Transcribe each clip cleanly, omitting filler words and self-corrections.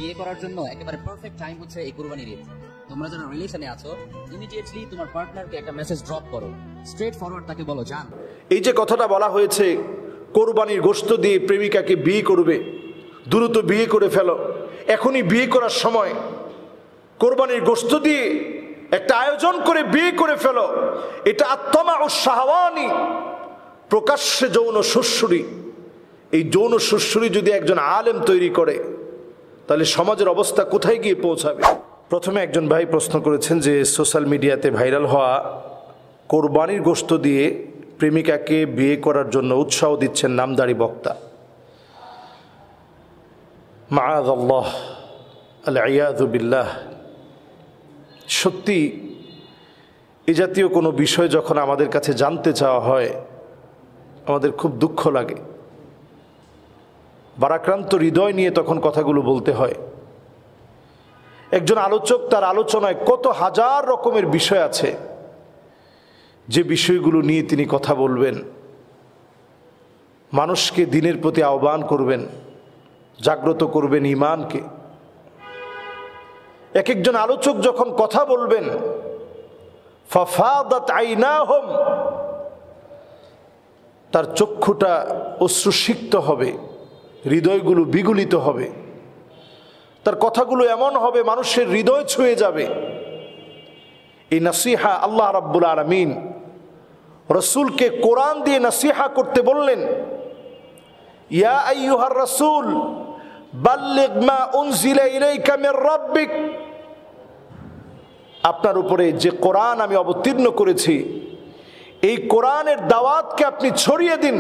বিয়ে করার জন্য একেবারে পারফেক্ট টাইম হচ্ছে এই কুরবানির ঈদ। তোমরা যারা রিলেশনে আছো, ইমিডিয়েটলি তোমার পার্টনারকে একটা মেসেজ ড্রপ করো, স্ট্রেট ফরওয়ার্ড তাকে বলো, জান, এই যে কথাটা বলা হয়েছে কোরবানির গোশত দিয়ে প্রেমিকাকে বিয়ে করবে, দ্রুত বিয়ে করে ফেলো, এখনই বিয়ে করার সময়, কোরবানির গোশত দিয়ে একটা আয়োজন করে বিয়ে করে ফেলো, এটা আত্মা ও শাহওয়ানি, প্রকাশ্যে যৌন সুশ্রুরি। এই যৌন সুশ্রুরি যদি একজন আলেম তৈরি করে তাহলে সমাজের অবস্থা কোথায় গিয়ে পৌঁছাবে? প্রথমে একজন ভাই প্রশ্ন করেছেন যে সোশ্যাল মিডিয়াতে ভাইরাল হওয়া কোরবানির গোশত দিয়ে প্রেমিকাকে বিয়ে করার জন্য উৎসাহ দিচ্ছেন নামদারি বক্তা। মাআযাল্লাহ, আল-ইয়াযু বিল্লাহ। সত্যি এ জাতীয় কোনো বিষয় যখন আমাদের কাছে জানতে চাওয়া হয় আমাদের খুব দুঃখ লাগে, ভারাক্রান্ত হৃদয় নিয়ে তখন কথাগুলো বলতে হয়। একজন আলোচক তার আলোচনায় কত হাজার রকমের বিষয় আছে যে বিষয়গুলো নিয়ে তিনি কথা বলবেন, মানুষকে দ্বীনের প্রতি আহ্বান করবেন, জাগ্রত করবেন ঈমানকে। এক একজন আলোচক যখন কথা বলবেন, ফাফাদাত আইনাহুম, তার চক্ষুটা অশ্রুসিক্ত হবে, হৃদয়গুলো বিগলিত হবে, তার কথাগুলো এমন হবে মানুষের হৃদয় ছুঁয়ে যাবে। এই নাসিহা আল্লাহ রাব্বুল আলামিন রাসূলকে কোরআন দিয়ে নাসিহা করতে বললেন, ইয়া আইয়ুহার রাসূল বাল্লিগ মা উনজিলা ইলাইকা মির রাব্বিক, আপনার উপরে যে কোরআন আমি অবতীর্ণ করেছি এই কোরআনের দাওয়াতকে আপনি ছড়িয়ে দিন।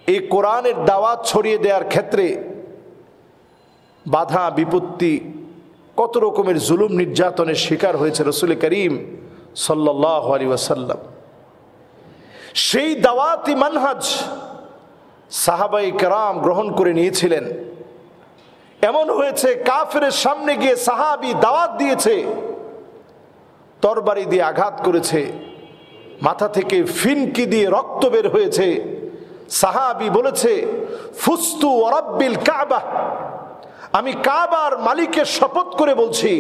এই কোরআনের দাওয়াত ছড়িয়ে দেওয়ার ক্ষেত্রে বাধা বিপত্তি, কত রকমের জুলুম নির্যাতনের শিকার হয়েছে রাসূল করিম সাল্লাল্লাহু আলাইহি ওয়াসাল্লাম। সেই দাওয়াতি মানহাজ সাহাবায়ে কেরাম গ্রহণ করে নিয়েছিলেন। এমন হয়েছে কাফেরের সামনে গিয়ে সাহাবী দাওয়াত দিয়েছে, তরবারি দিয়ে আঘাত করেছে, মাথা থেকে ফিনকি দিয়ে রক্ত বের হয়েছে। সাহাবী বলেছে, ফুস্তু ওয়া রাব্বিল কাবা, আমি কাবার মালিকের শপথ করে বলছি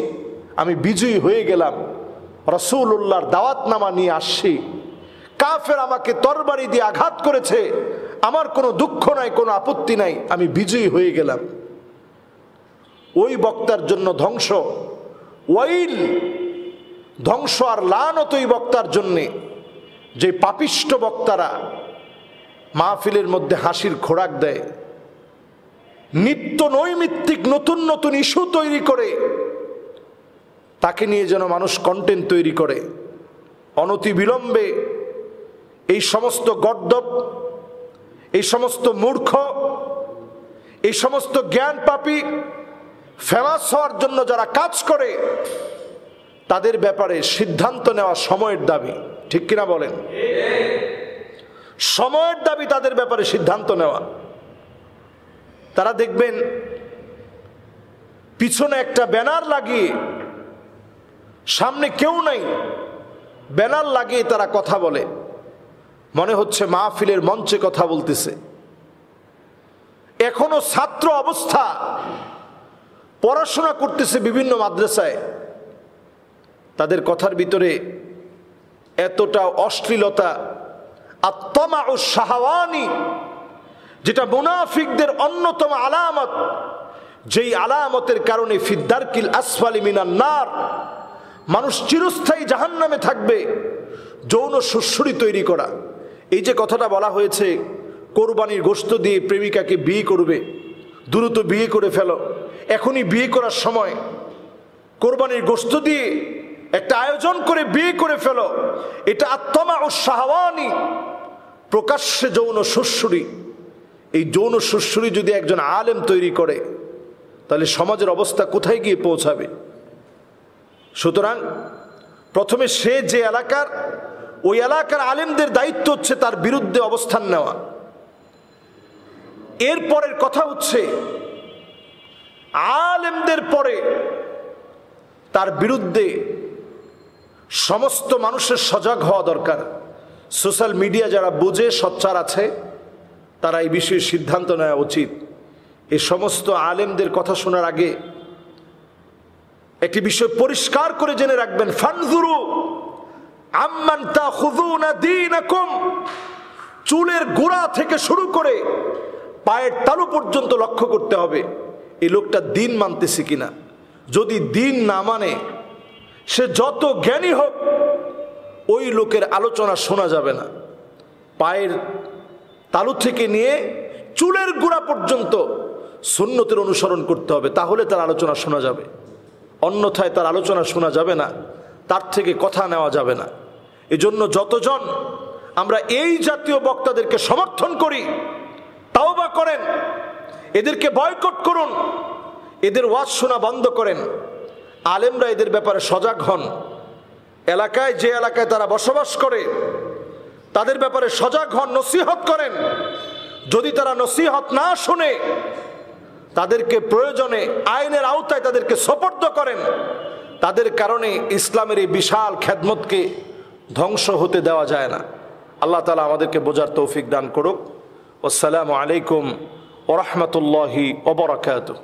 আমি বিজয়ী হয়ে গেলাম, রাসূলুল্লাহর দাওয়াতনামা নিয়ে আসছি, কাফের আমাকে তরবারি দিয়ে আঘাত করেছে, আমার কোনো দুঃখ নাই, কোনো আপত্তি নাই, আমি বিজয়ী হয়ে গেলাম। ওই বক্তার জন্য ধ্বংস, ওয়াইল, ধ্বংস আর লানত ওই বক্তার জন্যে যে পাপিষ্ট বক্তারা মাহফিলের মধ্যে হাসির খোরাক দেয়, নিত্য নৈমিত্তিক নতুন নতুন ইস্যু তৈরি করে তাকে নিয়ে যেন মানুষ কন্টেন্ট তৈরি করে। অনতিবিলম্বে এই সমস্ত গর্দভ, এই সমস্ত মূর্খ, এই সমস্ত জ্ঞান পাপী ফেমাস হওয়ার জন্য যারা কাজ করে তাদের ব্যাপারে সিদ্ধান্ত নেওয়া সময়ের দাবি, ঠিক কিনা বলেন? সময়ের দাবি তাদের ব্যাপারে সিদ্ধান্ত নেওয়া। তারা দেখবেন পিছনে একটা ব্যানার লাগিয়ে, সামনে কেউ নাই, ব্যানার লাগিয়ে তারা কথা বলে, মনে হচ্ছে মাহফিলের মঞ্চে কথা বলতেছে। এখনো ছাত্র অবস্থা, পড়াশোনা করতেছে বিভিন্ন মাদ্রাসায়, তাদের কথার ভিতরে এতটা অশ্লীলতা, আত্মা ও শাহওয়ানি, যেটা মুনাফিকদের অন্যতম আলামত, যেই আলামতের কারণে ফিদ্দারকিল আসফালি মিনান নার, মানুষ চিরস্থায়ী জাহান্নামে থাকবে, যৌন সুশ্রুরি তৈরি করা। এই যে কথাটা বলা হয়েছে কোরবানির গোশত দিয়ে প্রেমিকাকে বিয়ে করবে, দ্রুত বিয়ে করে ফেলো, এখনই বিয়ে করার সময়, কোরবানির গোশত দিয়ে একটা আয়োজন করে বিয়ে করে ফেলো, এটা আত্মা ও শাহওয়ানি, প্রকাশ্যে যৌন সুশ্রুরি। এই যৌন সুশ্রুরি যদি একজন আলেম তৈরি করে তাহলে সমাজের অবস্থা কোথায় গিয়ে পৌঁছাবে? সুতরাং প্রথমে সে যে এলাকার, ওই এলাকার আলেমদের দায়িত্ব হচ্ছে তার বিরুদ্ধে অবস্থান নেওয়া। এরপরের কথা হচ্ছে আলেমদের পরে তার বিরুদ্ধে সমস্ত মানুষের সজাগ হওয়া দরকার। সোশ্যাল মিডিয়া যারা বুঝে, সোচ্চার আছে, তারা এই বিষয়ে সিদ্ধান্ত নেওয়া উচিত। এই সমস্ত আলেমদের কথা শোনার আগে একটি বিষয় পরিষ্কার করে জেনে রাখবেন, ফানজুরু আম্মান তাখুযুনা দীনাকুম, চুলের গোড়া থেকে শুরু করে পায়ের তালু পর্যন্ত লক্ষ্য করতে হবে এই লোকটা দিন মানতেছে কিনা। যদি দিন না মানে সে যত জ্ঞানী হোক ওই লোকের আলোচনা শোনা যাবে না। পায়ের তালু থেকে নিয়ে চুলের গোড়া পর্যন্ত সুন্নতের অনুসরণ করতে হবে, তাহলে তার আলোচনা শোনা যাবে। অন্যথায় তার আলোচনা শোনা যাবে না, তার থেকে কথা নেওয়া যাবে না। এজন্য যতজন আমরা এই জাতীয় বক্তাদেরকে সমর্থন করি, তাওবা করেন, এদেরকে বয়কট করুন, এদের ওয়াজ শোনা বন্ধ করেন। আলেমরা এদের ব্যাপারে সজাগ হন। এলাকায় যে এলাকায় তারা বসবাস করে তাদের ব্যাপারে সজাগ হন, নসিহত করেন। যদি তারা নসিহত না শুনে তাদেরকে প্রয়োজনে আইনের আওতায় তাদেরকে সোপর্দ করেন। তাদের কারণে ইসলামের এই বিশাল খেদমতকে ধ্বংস হতে দেওয়া যায় না। আল্লাহ তাআলা আমাদেরকে বোঝার তৌফিক দান করুক। আসসালামু আলাইকুম ওয়া রাহমাতুল্লাহি ওয়া বারাকাতুহু।